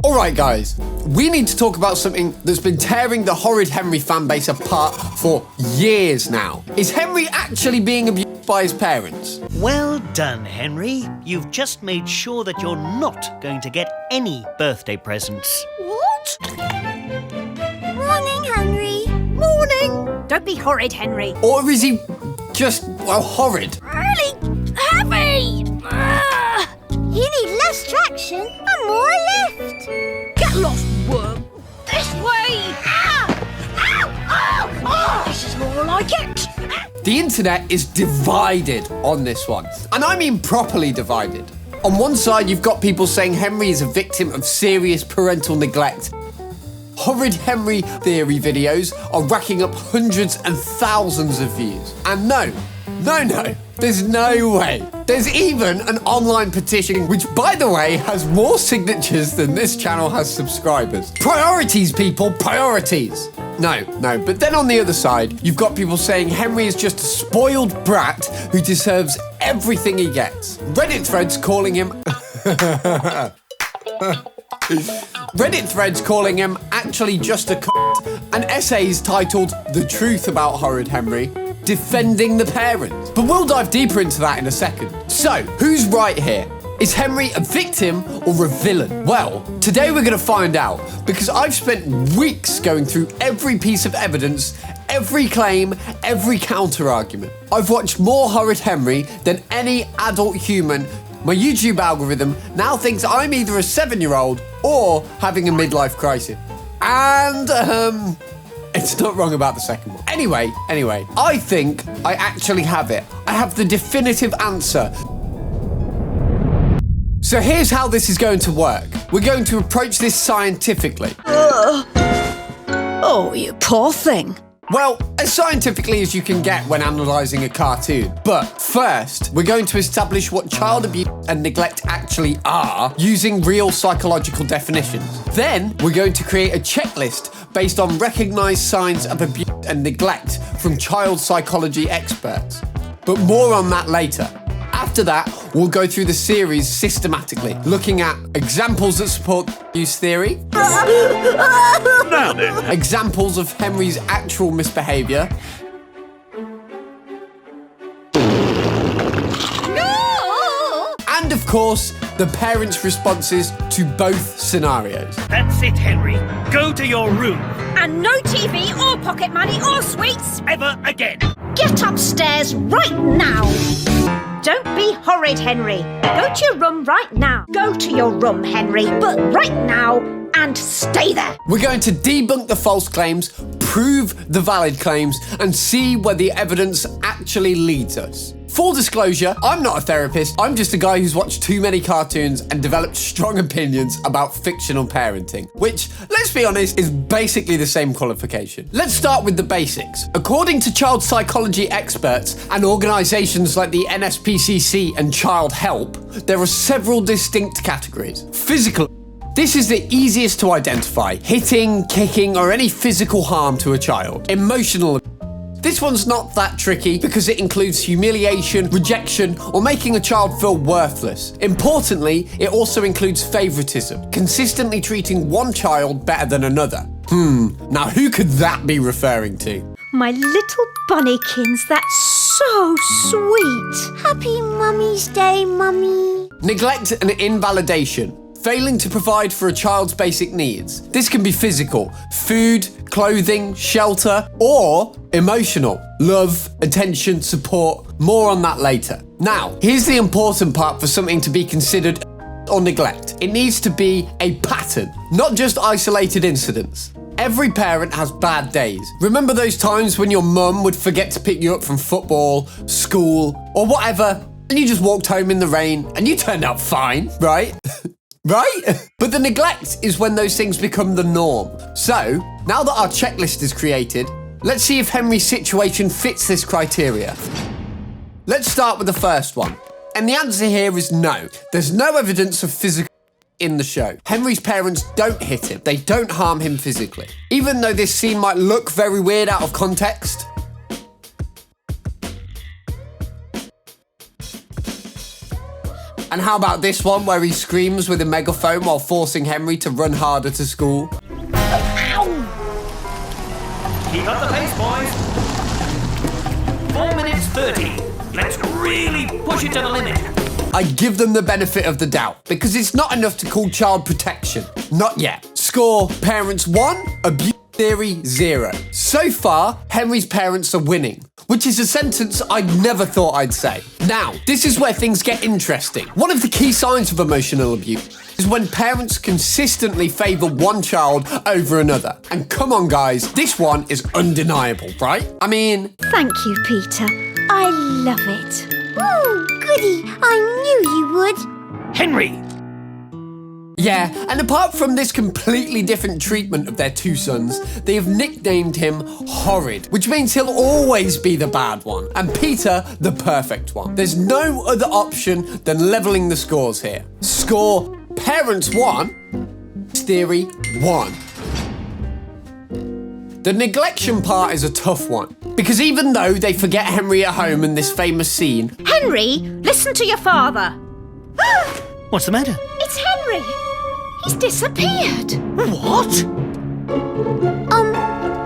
Alright guys, we need to talk about something that's been tearing the Horrid Henry fanbase apart for years now. Is Henry actually being abused by his parents? Well done, Henry. You've just made sure that you're not going to get any birthday presents. What? Morning, Henry. Morning. Don't be horrid, Henry. Or is he just, well, horrid? Really heavy. You need less traction and more lift. Get lost, worm. This way. This is more like it. The internet is divided on this one. And I mean properly divided. On one side, you've got people saying Henry is a victim of serious parental neglect. Horrid Henry theory videos are racking up hundreds and thousands of views. And no, there's no way. There's even an online petition, which, by the way, has more signatures than this channel has subscribers. Priorities, people, priorities. No, but then on the other side, you've got people saying Henry is just a spoiled brat who deserves everything he gets. Reddit threads calling him... Reddit threads calling him actually just a cunt, and essays titled The Truth About Horrid Henry, defending the parents. But we'll dive deeper into that in a second. So, who's right here? Is Henry a victim or a villain? Well, today we're gonna find out, because I've spent weeks going through every piece of evidence, every claim, every counter-argument. I've watched more Horrid Henry than any adult human. My YouTube algorithm now thinks I'm either a 7-year-old or having a midlife crisis. And, it's not wrong about the second one. Anyway, I think I actually have it. I have the definitive answer. So here's how this is going to work. We're going to approach this scientifically. Oh, you poor thing. Well, as scientifically as you can get when analysing a cartoon. But first, we're going to establish what child abuse and neglect actually are using real psychological definitions. Then, we're going to create a checklist based on recognised signs of abuse and neglect from child psychology experts. But more on that later. After that, we'll go through the series systematically, looking at examples that support abuse theory, Now then. examples of Henry's actual misbehaviour, and of course, the parents' responses to both scenarios. That's it, Henry. Go to your room. And no TV or pocket money or sweets. Ever again. Get upstairs right now. Don't be horrid, Henry. Go to your room right now. Go to your room, Henry, but right now, and stay there. We're going to debunk the false claims, prove the valid claims, and see where the evidence actually leads us. Full disclosure, I'm not a therapist. I'm just a guy who's watched too many cartoons and developed strong opinions about fictional parenting, which, let's be honest, is basically the same qualification. Let's start with the basics. According to child psychology experts and organisations like the NSPCC and Child Help, there are several distinct categories. Physical. This is the easiest to identify: hitting, kicking, or any physical harm to a child. Emotional. This one's not that tricky because it includes humiliation, rejection, or making a child feel worthless. Importantly, it also includes favoritism, consistently treating one child better than another. Now who could that be referring to? My little bunnykins, that's so sweet. Happy Mummy's Day, Mummy. Neglect and invalidation. Failing to provide for a child's basic needs. This can be physical, food, clothing, shelter, or emotional, love, attention, support. More on that later. Now, here's the important part for something to be considered or neglect. It needs to be a pattern, not just isolated incidents. Every parent has bad days. Remember those times when your mum would forget to pick you up from football, school, or whatever, and you just walked home in the rain and you turned out fine, right? Right? But the neglect is when those things become the norm. So, now that our checklist is created, let's see if Henry's situation fits this criteria. Let's start with the first one. And the answer here is no. There's no evidence of physical in the show. Henry's parents don't hit him. They don't harm him physically. Even though this scene might look very weird out of context, And how about this one where he screams with a megaphone while forcing Henry to run harder to school? Keep up the pace, boys. 4 minutes 30. Let's really push it to the limit. I give them the benefit of the doubt because it's not enough to call child protection. Not yet. Score: parents 1, abuse theory 0. So far, Henry's parents are winning, which is a sentence I never thought I'd say. Now, this is where things get interesting. One of the key signs of emotional abuse is when parents consistently favour one child over another. And come on, guys, this one is undeniable, right? I mean... Thank you, Peter. I love it. Oh, goody. I knew you would. Henry! Yeah, and apart from this completely different treatment of their two sons, they have nicknamed him Horrid, which means he'll always be the bad one, and Peter the perfect one. There's no other option than levelling the scores here. Score: parents 1, theory 1. The neglection part is a tough one, because even though they forget Henry at home in this famous scene... Henry, listen to your father. What's the matter? It's Henry. He's disappeared. What?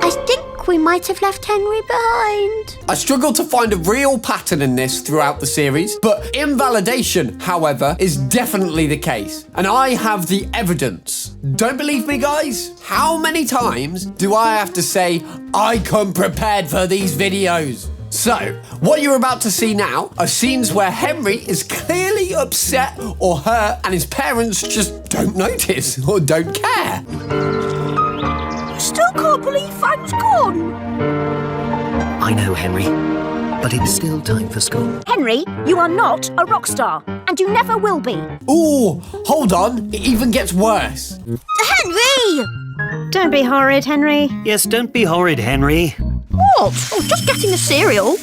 I think we might have left Henry behind. I struggle to find a real pattern in this throughout the series, but invalidation, however, is definitely the case. And I have the evidence. Don't believe me, guys? How many times do I have to say, I come prepared for these videos? So, what you're about to see now are scenes where Henry is clearly upset or hurt and his parents just don't notice or don't care. Still can't believe Frank's gone. I know, Henry, but it's still time for school. Henry, you are not a rock star, and you never will be. Ooh, hold on, it even gets worse. Henry! Don't be horrid, Henry. Yes, don't be horrid, Henry. What? Oh, just getting a cereal.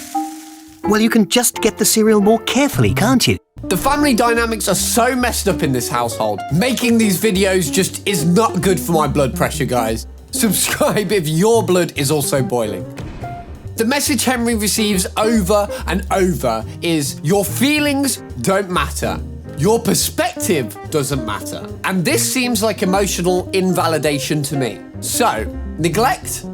Well, you can just get the cereal more carefully, can't you? The family dynamics are so messed up in this household. Making these videos just is not good for my blood pressure, guys. Subscribe if your blood is also boiling. The message Henry receives over and over is, your feelings don't matter. Your perspective doesn't matter. And this seems like emotional invalidation to me. So, neglect?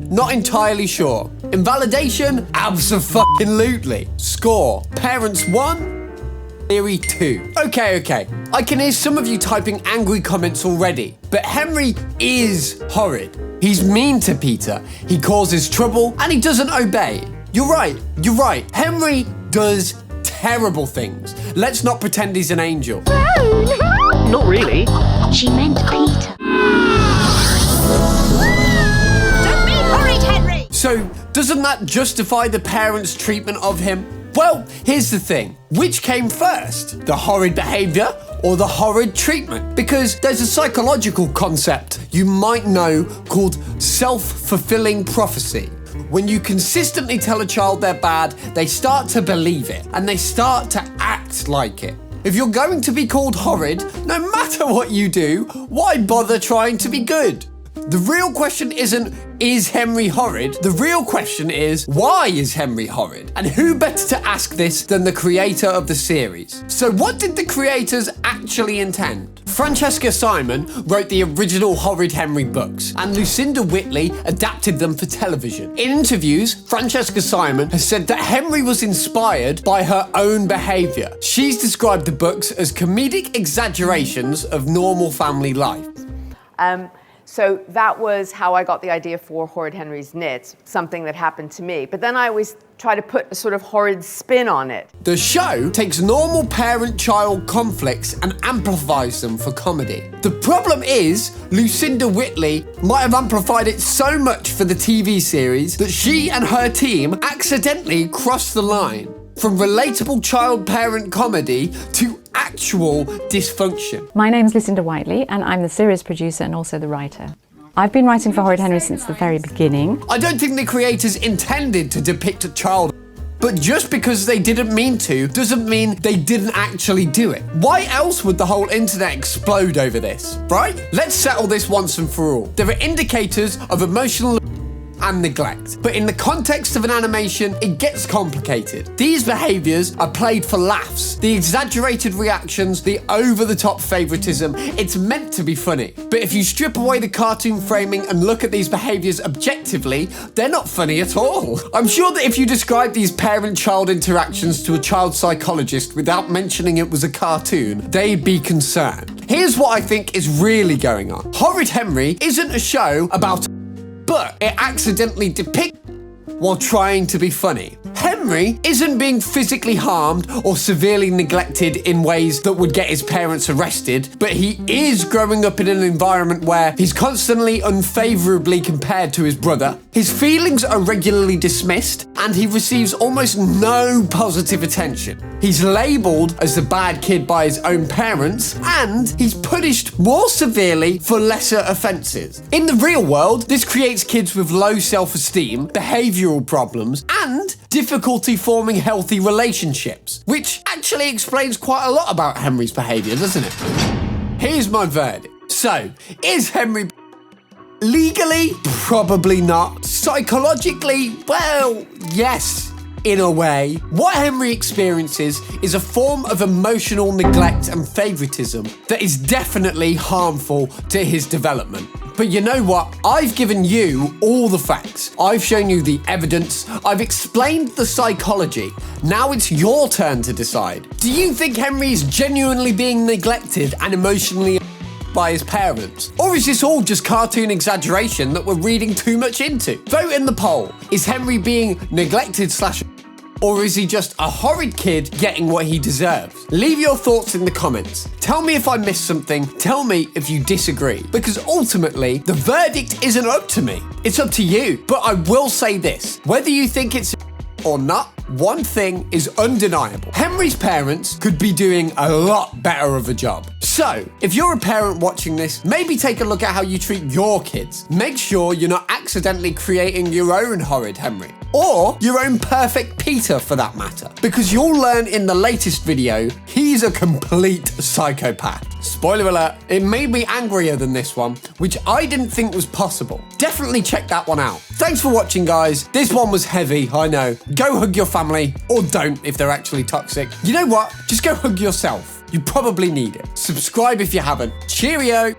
Not entirely sure. Invalidation? Abso-fucking-lutely. Score: parents 1, theory 2. Okay. I can hear some of you typing angry comments already, but Henry is horrid. He's mean to Peter, he causes trouble, and he doesn't obey. You're right. Henry does terrible things. Let's not pretend he's an angel. Not really. She meant Peter. Don't be horrid, Henry. So, doesn't that justify the parents' treatment of him? Well, here's the thing. Which came first? The horrid behaviour or the horrid treatment? Because there's a psychological concept you might know called self-fulfilling prophecy. When you consistently tell a child they're bad, they start to believe it and they start to act like it. If you're going to be called horrid, no matter what you do, why bother trying to be good? The real question isn't, is Henry horrid? The real question is, why is Henry horrid? And who better to ask this than the creator of the series? So what did the creators actually intend? Francesca Simon wrote the original Horrid Henry books, and Lucinda Whitley adapted them for television. In interviews, Francesca Simon has said that Henry was inspired by her own behaviour. She's described the books as comedic exaggerations of normal family life. So that was how I got the idea for Horrid Henry's Knits, something that happened to me. But then I always try to put a sort of horrid spin on it. The show takes normal parent-child conflicts and amplifies them for comedy. The problem is, Lucinda Whitley might have amplified it so much for the TV series that she and her team accidentally crossed the line from relatable child-parent comedy to actual dysfunction. My name's Lucinda Whiteley, and I'm the series producer and also the writer. I've been writing for Horrid Henry since the very beginning. I don't think the creators intended to depict a child, but just because they didn't mean to doesn't mean they didn't actually do it. Why else would the whole internet explode over this, right? Let's settle this once and for all. There are indicators of emotional and neglect. But in the context of an animation, it gets complicated. These behaviors are played for laughs. The exaggerated reactions, the over-the-top favoritism, it's meant to be funny. But if you strip away the cartoon framing and look at these behaviors objectively, they're not funny at all. I'm sure that if you describe these parent-child interactions to a child psychologist without mentioning it was a cartoon, they'd be concerned. Here's what I think is really going on. Horrid Henry isn't a show about, but it accidentally depicts while trying to be funny. Henry isn't being physically harmed or severely neglected in ways that would get his parents arrested, but he is growing up in an environment where he's constantly unfavorably compared to his brother. His feelings are regularly dismissed, and he receives almost no positive attention. He's labeled as the bad kid by his own parents, and he's punished more severely for lesser offenses. In the real world, this creates kids with low self-esteem, behavioral problems, and difficulty forming healthy relationships, which actually explains quite a lot about Henry's behavior, doesn't it? Here's my verdict. So, is Henry legally? Probably not. Psychologically? Well, yes. In a way, what Henry experiences is a form of emotional neglect and favoritism that is definitely harmful to his development. But you know what? I've given you all the facts. I've shown you the evidence. I've explained the psychology. Now it's your turn to decide. Do you think Henry is genuinely being neglected and emotionally by his parents? Or is this all just cartoon exaggeration that we're reading too much into? Vote in the poll. Is Henry being neglected / or is he just a horrid kid getting what he deserves? Leave your thoughts in the comments. Tell me if I missed something. Tell me if you disagree. Because ultimately, the verdict isn't up to me. It's up to you. But I will say this. Whether you think it's or not, one thing is undeniable. Henry's parents could be doing a lot better of a job. So, if you're a parent watching this, maybe take a look at how you treat your kids. Make sure you're not accidentally creating your own Horrid Henry. Or your own perfect Peter, for that matter. Because you'll learn in the latest video, he's a complete psychopath. Spoiler alert, it made me angrier than this one, which I didn't think was possible. Definitely check that one out. Thanks for watching, guys. This one was heavy, I know. Go hug your family, or don't if they're actually toxic. You know what? Just go hug yourself. You probably need it. Subscribe if you haven't. Cheerio!